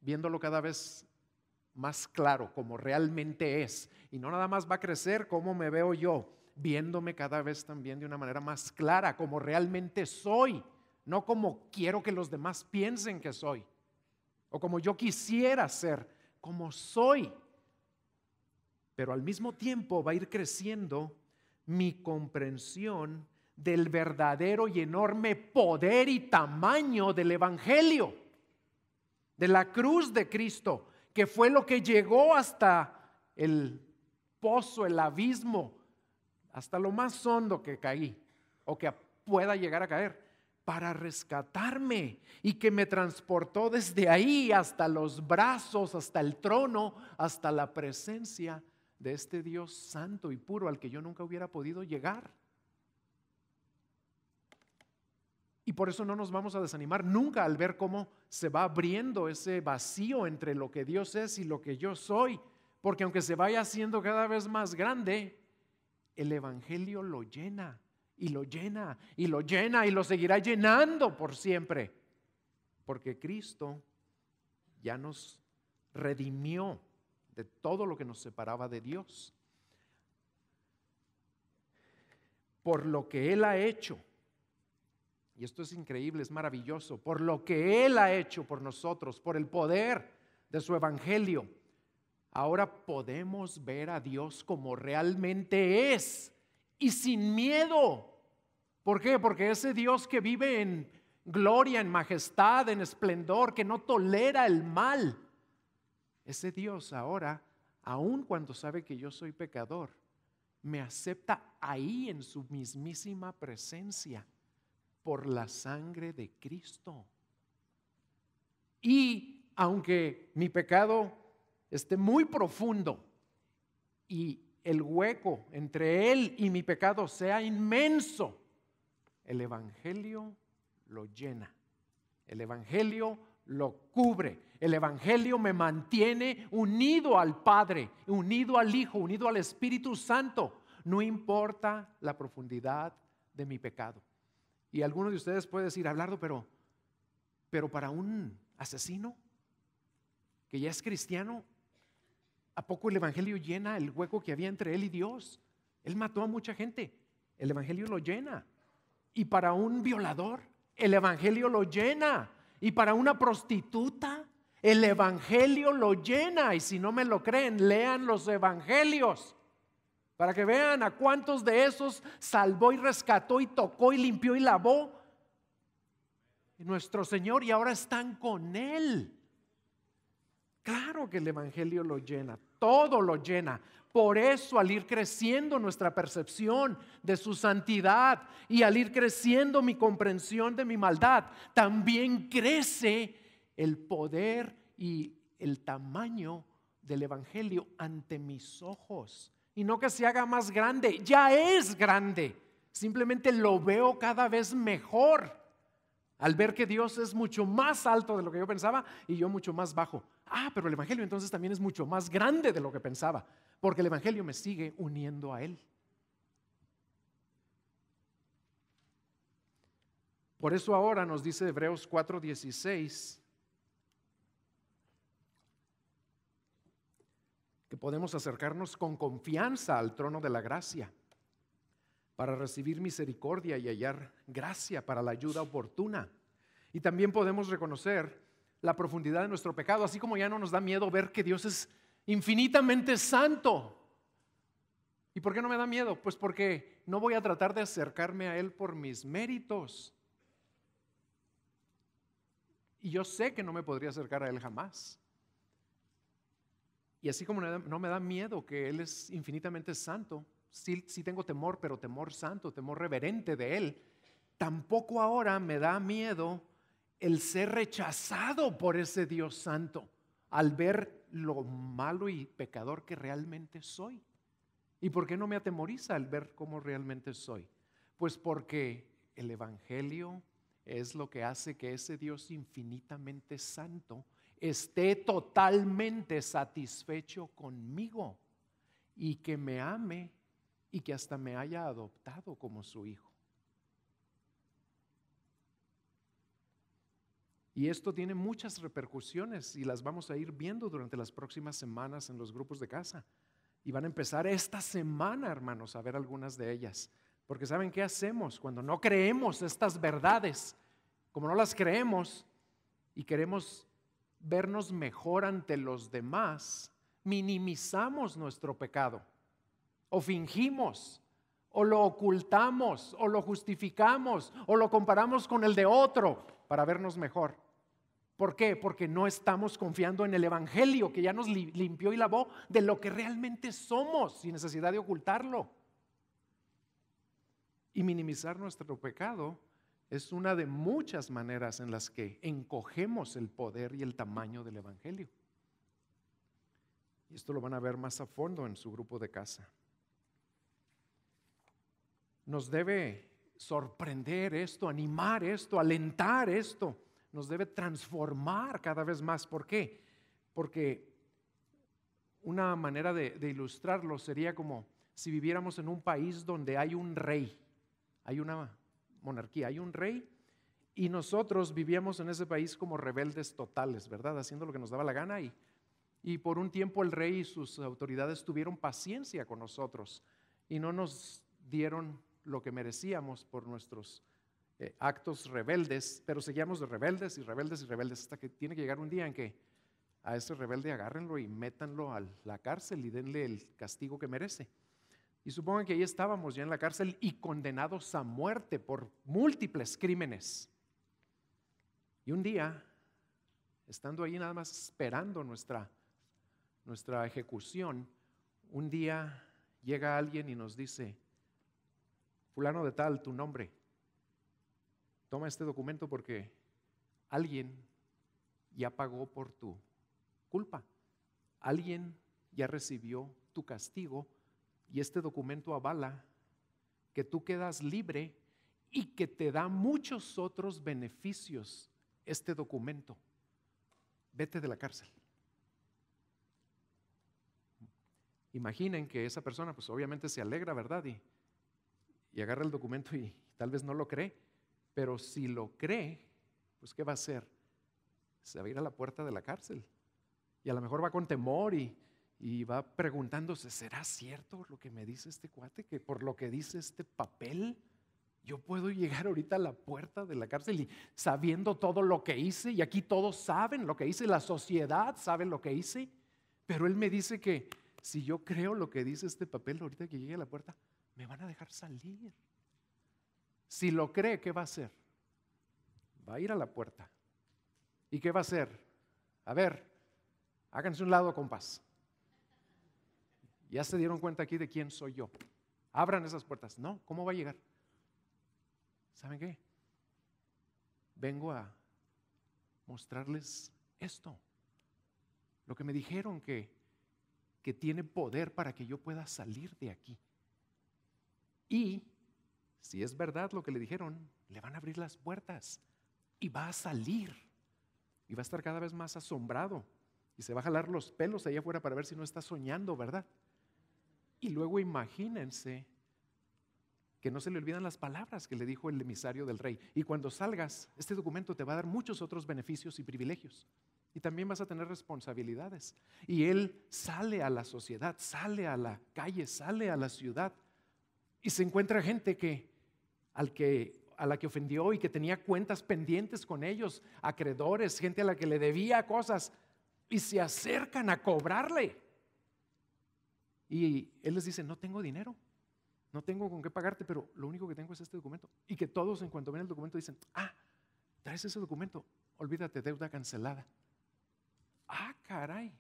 Speaker 2: viéndolo cada vez más claro como realmente es. Y no nada más va a crecer cómo me veo yo, viéndome cada vez también de una manera más clara como realmente soy, no como quiero que los demás piensen que soy o como yo quisiera ser, como soy. Pero al mismo tiempo va a ir creciendo mi comprensión del verdadero y enorme poder y tamaño del Evangelio, de la cruz de Cristo, que fue lo que llegó hasta el pozo, el abismo, hasta lo más hondo que caí o que pueda llegar a caer, para rescatarme y que me transportó desde ahí hasta los brazos, hasta el trono, hasta la presencia de este Dios santo y puro al que yo nunca hubiera podido llegar. Y por eso no nos vamos a desanimar nunca al ver cómo se va abriendo ese vacío entre lo que Dios es y lo que yo soy, porque aunque se vaya haciendo cada vez más grande, el Evangelio lo llena y lo llena y lo llena y lo seguirá llenando por siempre, porque Cristo ya nos redimió de todo lo que nos separaba de Dios. Por lo que Él ha hecho, y esto es increíble, es maravilloso, por lo que Él ha hecho por nosotros, por el poder de su Evangelio, ahora podemos ver a Dios como realmente es y sin miedo. ¿Por qué? Porque ese Dios que vive en gloria, en majestad, en esplendor, que no tolera el mal, ese Dios ahora, aun cuando sabe que yo soy pecador, me acepta ahí en su mismísima presencia por la sangre de Cristo. Y aunque mi pecado esté muy profundo y el hueco entre Él y mi pecado sea inmenso, el Evangelio lo llena. El Evangelio lo cubre. El Evangelio me mantiene unido al Padre, unido al Hijo, unido al Espíritu Santo. No importa la profundidad de mi pecado. Y algunos de ustedes pueden decir, Abelardo, pero para un asesino que ya es cristiano, ¿a poco el Evangelio llena el hueco que había entre él y Dios? Él mató a mucha gente. El Evangelio lo llena. Y para un violador, el Evangelio lo llena. Y para una prostituta, el Evangelio lo llena. Y si no me lo creen, lean los Evangelios para que vean a cuántos de esos salvó y rescató y tocó y limpió y lavó nuestro Señor, y ahora están con Él. Claro que el Evangelio lo llena, todo lo llena. Por eso, al ir creciendo nuestra percepción de su santidad y al ir creciendo mi comprensión de mi maldad, también crece el poder y el tamaño del Evangelio ante mis ojos. Y no que se haga más grande, ya es grande. Simplemente lo veo cada vez mejor al ver que Dios es mucho más alto de lo que yo pensaba y yo mucho más bajo. Pero el Evangelio entonces también es mucho más grande de lo que pensaba, porque el Evangelio me sigue uniendo a Él. Por eso ahora nos dice Hebreos 4:16 que podemos acercarnos con confianza al trono de la gracia para recibir misericordia y hallar gracia para la ayuda oportuna. Y también podemos reconocer la profundidad de nuestro pecado, así como ya no nos da miedo ver que Dios es infinitamente santo. ¿Y por qué no me da miedo? Pues porque no voy a tratar de acercarme a Él por mis méritos. Y yo sé que no me podría acercar a Él jamás. Y así como no me da miedo que Él es infinitamente santo, sí tengo temor, pero temor santo, temor reverente de Él. Tampoco ahora me da miedo el ser rechazado por ese Dios santo al ver lo malo y pecador que realmente soy. ¿Y por qué no me atemoriza al ver cómo realmente soy? Pues porque el Evangelio es lo que hace que ese Dios infinitamente santo esté totalmente satisfecho conmigo y que me ame y que hasta me haya adoptado como su hijo. Y esto tiene muchas repercusiones y las vamos a ir viendo durante las próximas semanas en los grupos de casa. Y van a empezar esta semana, hermanos, a ver algunas de ellas. Porque ¿saben qué hacemos cuando no creemos estas verdades? Como no las creemos y queremos vernos mejor ante los demás, minimizamos nuestro pecado, o fingimos, o lo ocultamos, o lo justificamos, o lo comparamos con el de otro para vernos mejor. ¿Por qué? Porque no estamos confiando en el Evangelio que ya nos limpió y lavó de lo que realmente somos, sin necesidad de ocultarlo. Y minimizar nuestro pecado es una de muchas maneras en las que encogemos el poder y el tamaño del Evangelio. Y esto lo van a ver más a fondo en su grupo de casa. Nos debe sorprender esto, animar esto, alentar esto. Nos debe transformar cada vez más. ¿Por qué? Porque una manera de ilustrarlo sería como si viviéramos en un país donde hay un rey, hay una monarquía, hay un rey, y nosotros vivíamos en ese país como rebeldes totales, ¿verdad? Haciendo lo que nos daba la gana, y por un tiempo el rey y sus autoridades tuvieron paciencia con nosotros y no nos dieron lo que merecíamos por nuestros actos rebeldes, pero seguíamos de rebeldes y rebeldes y rebeldes hasta que tiene que llegar un día en que a ese rebelde agárrenlo y métanlo a la cárcel y denle el castigo que merece. Y supongan que ahí estábamos ya en la cárcel y condenados a muerte por múltiples crímenes. Y un día, estando ahí nada más esperando nuestra ejecución, un día llega alguien y nos dice: fulano de tal, tu nombre, toma este documento porque alguien ya pagó por tu culpa. Alguien ya recibió tu castigo Y este documento avala que tú quedas libre y que te da muchos otros beneficios este documento. Vete de la cárcel. Imaginen que esa persona pues obviamente se alegra, ¿verdad? Y agarra el documento y tal vez no lo cree, pero si lo cree, pues ¿qué va a hacer? Se va a ir a la puerta de la cárcel y a lo mejor va con temor y va preguntándose, ¿será cierto lo que me dice este cuate? Que por lo que dice este papel, yo puedo llegar ahorita a la puerta de la cárcel y sabiendo todo lo que hice, y aquí todos saben lo que hice, la sociedad sabe lo que hice, pero él me dice que si yo creo lo que dice este papel, ahorita que llegue a la puerta, me van a dejar salir. Si lo cree, ¿qué va a hacer? Va a ir a la puerta. ¿Y qué va a hacer? A ver, háganse un lado, compas. Ya se dieron cuenta aquí de quién soy yo. Abran esas puertas. No, ¿cómo va a llegar? ¿Saben qué? Vengo a mostrarles esto. Lo que me dijeron que tiene poder para que yo pueda salir de aquí. Y si es verdad lo que le dijeron, le van a abrir las puertas y va a salir. Y va a estar cada vez más asombrado. Y se va a jalar los pelos allá afuera para ver si no está soñando, ¿verdad? Y luego imagínense que no se le olvidan las palabras que le dijo el emisario del rey. Y cuando salgas, este documento te va a dar muchos otros beneficios y privilegios. Y también vas a tener responsabilidades. Y él sale a la sociedad, sale a la calle, sale a la ciudad. Y se encuentra gente a la que ofendió y que tenía cuentas pendientes con ellos, acreedores, gente a la que le debía cosas. Y se acercan a cobrarle. Y él les dice, no tengo dinero. No tengo con qué pagarte, pero lo único que tengo es este documento. Y que todos en cuanto ven el documento dicen, traes ese documento, olvídate, deuda cancelada. Caray.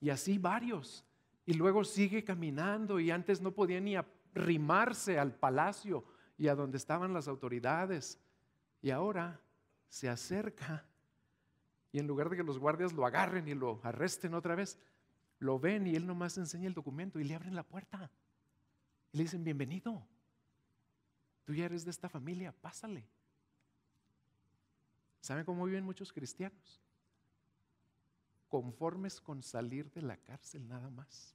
Speaker 2: Y así varios. Y luego sigue caminando y antes no podía ni arrimarse al palacio y a donde estaban las autoridades. Y ahora se acerca y en lugar de que los guardias lo agarren y lo arresten otra vez, lo ven y él nomás enseña el documento y le abren la puerta. Y le dicen, bienvenido, tú ya eres de esta familia, pásale. ¿Saben cómo viven muchos cristianos? Conformes con salir de la cárcel nada más.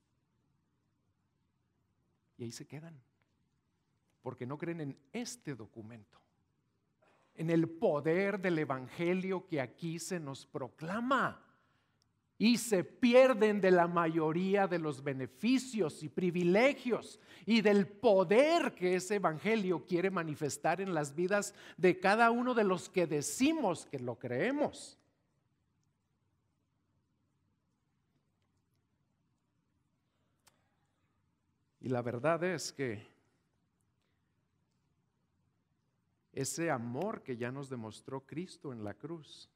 Speaker 2: Y ahí se quedan, porque no creen en este documento, en el poder del evangelio que aquí se nos proclama. Y se pierden de la mayoría de los beneficios y privilegios y del poder que ese evangelio quiere manifestar en las vidas de cada uno de los que decimos que lo creemos. Y la verdad es que ese amor que ya nos demostró Cristo en la cruz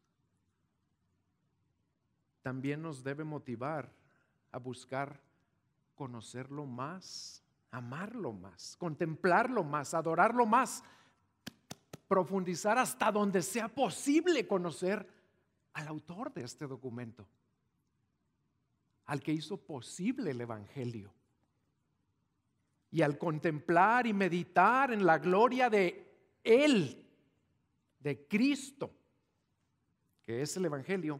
Speaker 2: también nos debe motivar a buscar conocerlo más, amarlo más, contemplarlo más, adorarlo más, profundizar hasta donde sea posible conocer al autor de este documento, al que hizo posible el evangelio. Y al contemplar y meditar en la gloria de Él, de Cristo, que es el evangelio,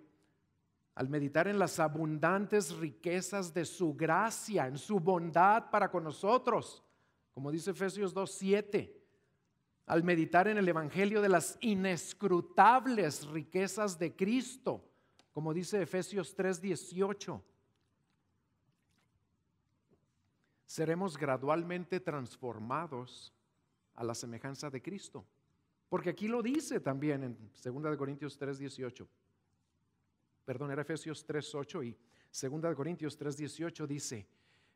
Speaker 2: al meditar en las abundantes riquezas de su gracia, en su bondad para con nosotros, como dice Efesios 2:7, al meditar en el evangelio de las inescrutables riquezas de Cristo, como dice Efesios 3:18, seremos gradualmente transformados a la semejanza de Cristo. Porque aquí lo dice también en 2 Corintios 3:18. Perdón, era Efesios 3:8 y 2 Corintios 3:18 dice,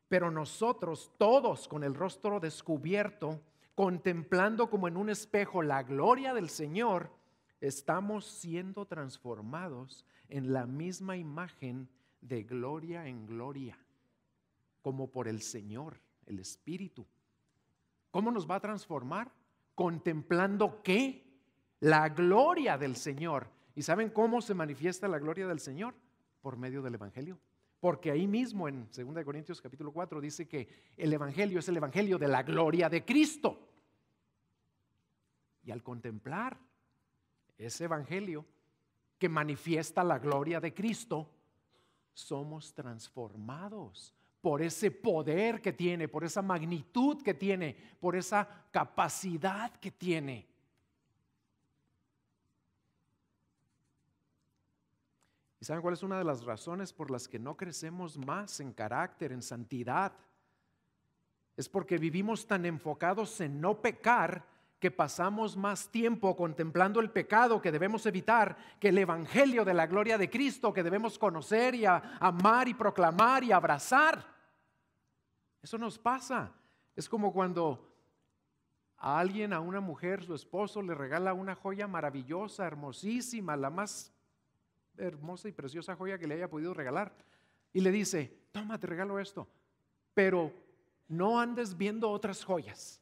Speaker 2: pero nosotros todos con el rostro descubierto, contemplando como en un espejo la gloria del Señor, estamos siendo transformados en la misma imagen de gloria en gloria, como por el Señor, el Espíritu. ¿Cómo nos va a transformar? Contemplando ¿qué? La gloria del Señor. ¿Y saben cómo se manifiesta la gloria del Señor? Por medio del evangelio, Porque ahí mismo en 2 Corintios capítulo 4 dice que el evangelio es el evangelio de la gloria de Cristo. Y al contemplar ese evangelio que manifiesta la gloria de Cristo, somos transformados por ese poder que tiene, por esa magnitud que tiene, por esa capacidad que tiene. ¿Y saben cuál es una de las razones por las que no crecemos más en carácter, en santidad? Es porque vivimos tan enfocados en no pecar que pasamos más tiempo contemplando el pecado que debemos evitar que el evangelio de la gloria de Cristo que debemos conocer y amar y proclamar y abrazar. Eso nos pasa. Es como cuando a alguien, a una mujer, su esposo le regala una joya maravillosa, hermosísima, la más hermosa y preciosa joya que le haya podido regalar, y le dice: toma, te regalo esto, pero no andes viendo otras joyas.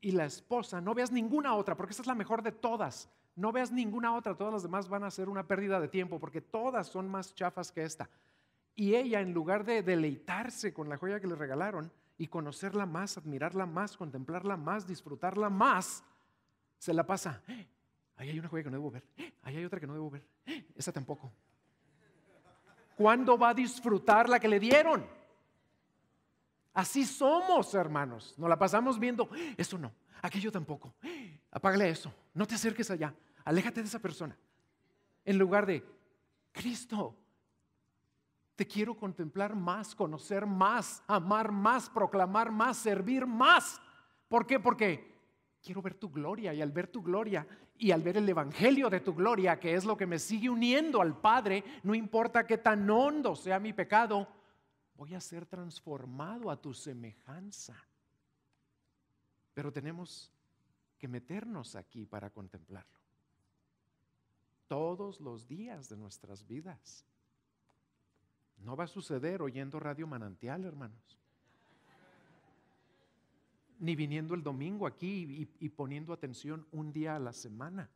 Speaker 2: Y la esposa: no veas ninguna otra, porque esta es la mejor de todas. No veas ninguna otra, todas las demás van a ser una pérdida de tiempo, porque todas son más chafas que esta. Y ella, en lugar de deleitarse con la joya que le regalaron y conocerla más, admirarla más, contemplarla más, disfrutarla más, se la pasa: ahí hay una joya que no debo ver, ahí hay otra que no debo ver, esa tampoco. ¿Cuándo va a disfrutar la que le dieron? Así somos, hermanos. Nos la pasamos viendo: eso no, aquello tampoco, apágale eso, no te acerques allá, aléjate de esa persona. En lugar de: Cristo, te quiero contemplar más, conocer más, amar más, proclamar más, servir más. ¿Por qué? Porque quiero ver tu gloria, y al ver tu gloria y al ver el evangelio de tu gloria, que es lo que me sigue uniendo al Padre, no importa qué tan hondo sea mi pecado, voy a ser transformado a tu semejanza. Pero tenemos que meternos aquí para contemplarlo todos los días de nuestras vidas. No va a suceder oyendo Radio Manantial, hermanos, ni viniendo el domingo aquí y poniendo atención un día a la semana.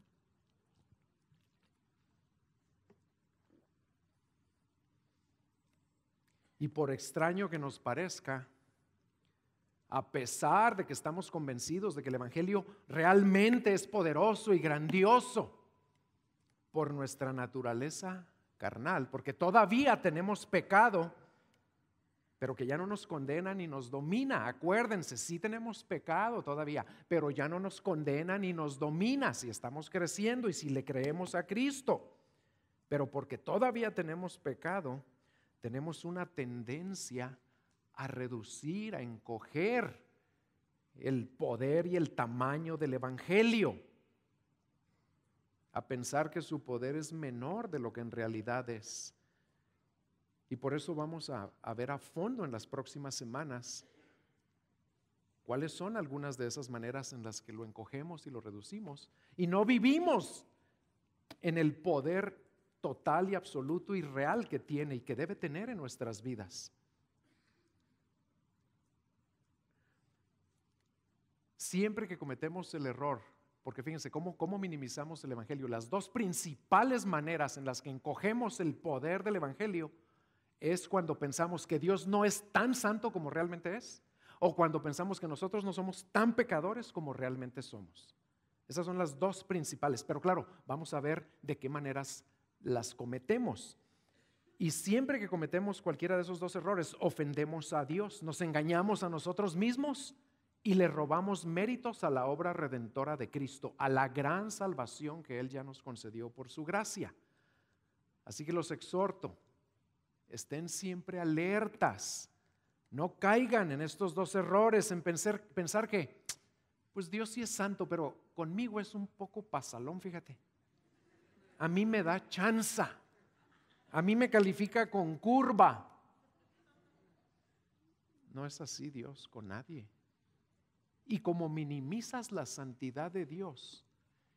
Speaker 2: Y por extraño que nos parezca, a pesar de que estamos convencidos de que el evangelio realmente es poderoso y grandioso, por nuestra naturaleza carnal, porque todavía tenemos pecado, pero que ya no nos condena ni nos domina. Acuérdense, sí tenemos pecado todavía, pero ya no nos condena ni nos domina si estamos creciendo y si le creemos a Cristo. Pero porque todavía tenemos pecado, tenemos una tendencia a reducir, a encoger el poder y el tamaño del evangelio, a pensar que su poder es menor de lo que en realidad es. Y por eso vamos a ver a fondo en las próximas semanas cuáles son algunas de esas maneras en las que lo encogemos y lo reducimos y no vivimos en el poder total y absoluto y real que tiene y que debe tener en nuestras vidas. Siempre que cometemos el error, porque fíjense cómo minimizamos el evangelio, las dos principales maneras en las que encogemos el poder del evangelio es cuando pensamos que Dios no es tan santo como realmente es, o cuando pensamos que nosotros no somos tan pecadores como realmente somos. Esas son las dos principales, pero claro, vamos a ver de qué maneras las cometemos. Y siempre que cometemos cualquiera de esos dos errores, ofendemos a Dios, nos engañamos a nosotros mismos y le robamos méritos a la obra redentora de Cristo, a la gran salvación que Él ya nos concedió por su gracia. Así que los exhorto: estén siempre alertas, no caigan en estos dos errores, en pensar que pues Dios sí es santo, pero conmigo es un poco pasalón, fíjate. A mí me da chanza, a mí me califica con curva. No es así Dios con nadie. Y como minimizas la santidad de Dios,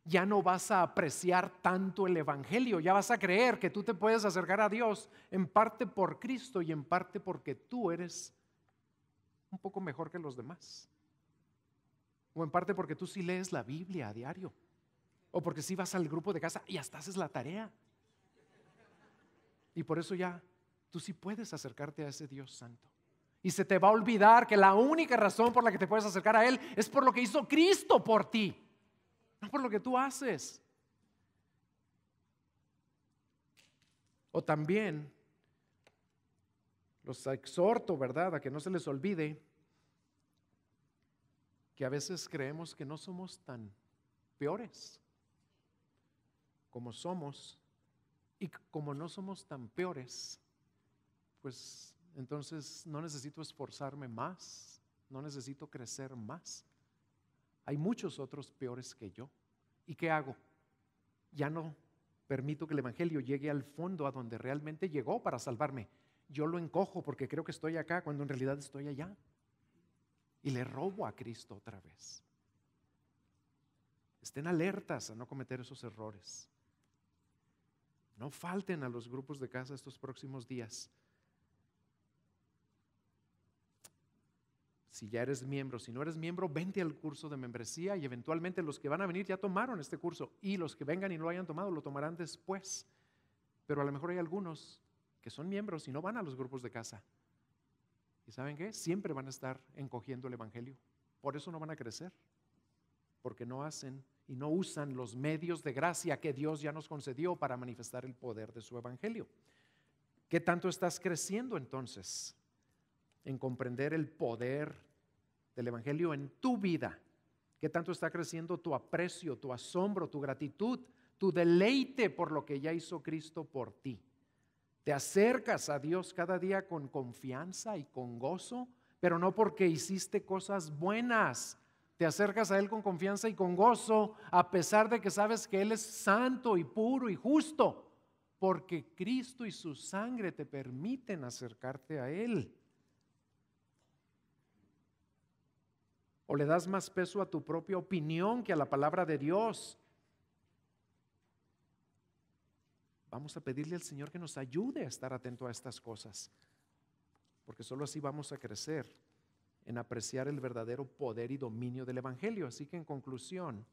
Speaker 2: ya no vas a apreciar tanto el evangelio, ya vas a creer que tú te puedes acercar a Dios en parte por Cristo y en parte porque tú eres un poco mejor que los demás, o en parte porque tú sí lees la Biblia a diario, o porque sí vas al grupo de casa y hasta haces la tarea, y por eso ya tú sí puedes acercarte a ese Dios santo. Y se te va a olvidar que la única razón por la que te puedes acercar a Él es por lo que hizo Cristo por ti, no por lo que tú haces. O también los exhorto, ¿verdad?, a que no se les olvide que a veces creemos que no somos tan peores como somos, y como no somos tan peores, pues entonces no necesito esforzarme más, no necesito crecer más. Hay muchos otros peores que yo. ¿Y qué hago? Ya no permito que el evangelio llegue al fondo, a donde realmente llegó para salvarme. Yo lo encojo porque creo que estoy acá cuando en realidad estoy allá. Y le robo a Cristo otra vez. Estén alertas a no cometer esos errores. No falten a los grupos de casa estos próximos días. Si ya eres miembro, si no eres miembro, vente al curso de membresía y eventualmente los que van a venir ya tomaron este curso y los que vengan y no lo hayan tomado lo tomarán después. Pero a lo mejor hay algunos que son miembros y no van a los grupos de casa. ¿Y saben qué? Siempre van a estar encogiendo el evangelio. Por eso no van a crecer, porque no hacen y no usan los medios de gracia que Dios ya nos concedió para manifestar el poder de su evangelio. ¿Qué tanto estás creciendo entonces en comprender el poder del evangelio en tu vida? ¿Qué tanto está creciendo tu aprecio, tu asombro, tu gratitud, tu deleite por lo que ya hizo Cristo por ti? ¿Te acercas a Dios cada día con confianza y con gozo, pero no porque hiciste cosas buenas? Te acercas a Él con confianza y con gozo, a pesar de que sabes que Él es santo y puro y justo, porque Cristo y su sangre te permiten acercarte a Él. ¿O le das más peso a tu propia opinión que a la palabra de Dios? Vamos a pedirle al Señor que nos ayude a estar atento a estas cosas, porque solo así vamos a crecer en apreciar el verdadero poder y dominio del evangelio. Así que en conclusión,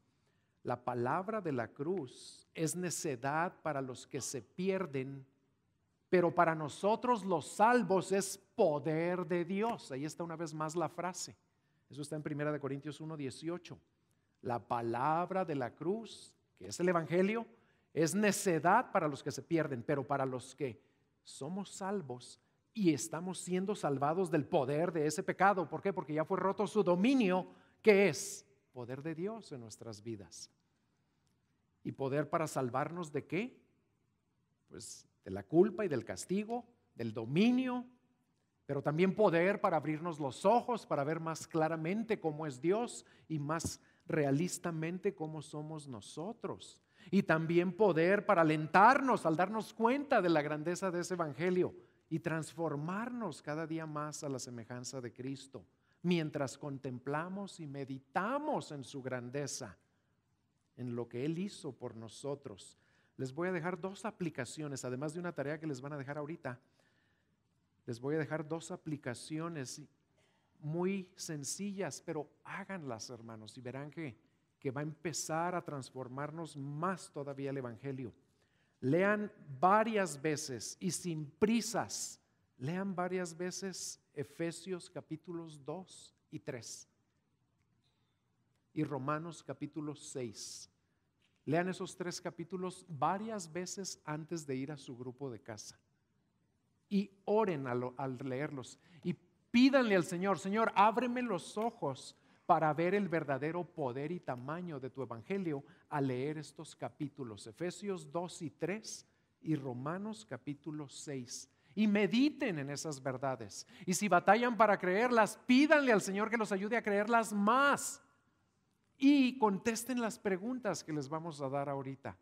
Speaker 2: la palabra de la cruz es necedad para los que se pierden, pero para nosotros los salvos es poder de Dios. Ahí está una vez más la frase. Eso está en 1 Corintios 1:18. La palabra de la cruz, que es el evangelio, es necedad para los que se pierden, pero para los que somos salvos y estamos siendo salvados del poder de ese pecado. ¿Por qué? Porque ya fue roto su dominio, que es poder de Dios en nuestras vidas. ¿Y poder para salvarnos de qué? Pues de la culpa y del castigo, del dominio, pero también poder para abrirnos los ojos, para ver más claramente cómo es Dios y más realistamente cómo somos nosotros. Y también poder para alentarnos al darnos cuenta de la grandeza de ese evangelio y transformarnos cada día más a la semejanza de Cristo, mientras contemplamos y meditamos en su grandeza, en lo que Él hizo por nosotros. Les voy a dejar 2 aplicaciones, además de una tarea que les van a dejar ahorita. Les voy a dejar 2 aplicaciones muy sencillas, pero háganlas, hermanos, y verán que va a empezar a transformarnos más todavía el evangelio. Lean varias veces y sin prisas, lean varias veces Efesios capítulos 2 y 3 y Romanos capítulo 6. Lean esos 3 capítulos varias veces antes de ir a su grupo de casa y oren al leerlos y pídanle al Señor: Señor, ábreme los ojos para ver el verdadero poder y tamaño de tu evangelio al leer estos capítulos, Efesios 2 y 3 y Romanos capítulo 6. Y mediten en esas verdades. Y si batallan para creerlas, pídanle al Señor que los ayude a creerlas más. Y contesten las preguntas que les vamos a dar ahorita.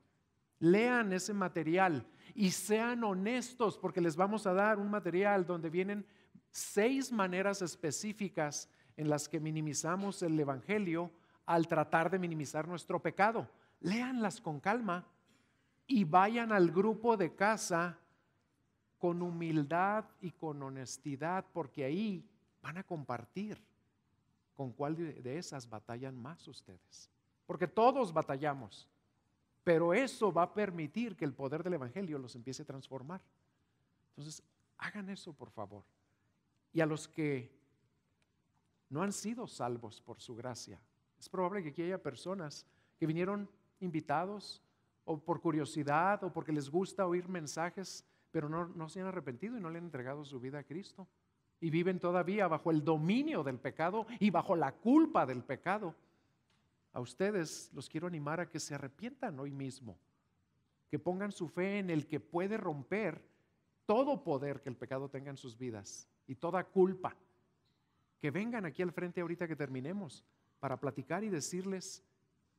Speaker 2: Lean ese material y sean honestos, porque les vamos a dar un material donde vienen 6 maneras específicas en las que minimizamos el evangelio al tratar de minimizar nuestro pecado. Léanlas con calma y vayan al grupo de casa con humildad y con honestidad, porque ahí van a compartir con cuál de esas batallan más ustedes. Porque todos batallamos, pero eso va a permitir que el poder del evangelio los empiece a transformar. Entonces, Hagan eso, por favor. Y a los que no han sido salvos por su gracia, es probable que aquí haya personas que vinieron invitados o por curiosidad o porque les gusta oír mensajes, pero no se han arrepentido y no le han entregado su vida a Cristo. Y viven todavía bajo el dominio del pecado y bajo la culpa del pecado. A ustedes los quiero animar a que se arrepientan hoy mismo, que pongan su fe en el que puede romper todo poder que el pecado tenga en sus vidas y toda culpa. Que vengan aquí al frente ahorita que terminemos para platicar y decirles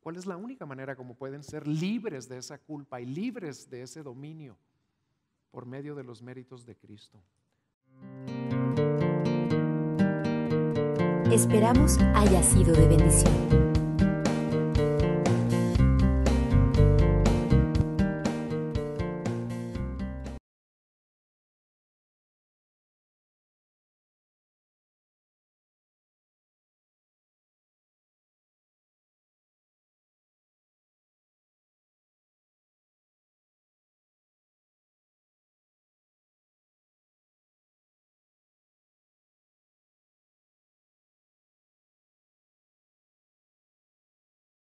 Speaker 2: cuál es la única manera como pueden ser libres de esa culpa y libres de ese dominio por medio de los méritos de Cristo.
Speaker 1: Esperamos haya sido de bendición.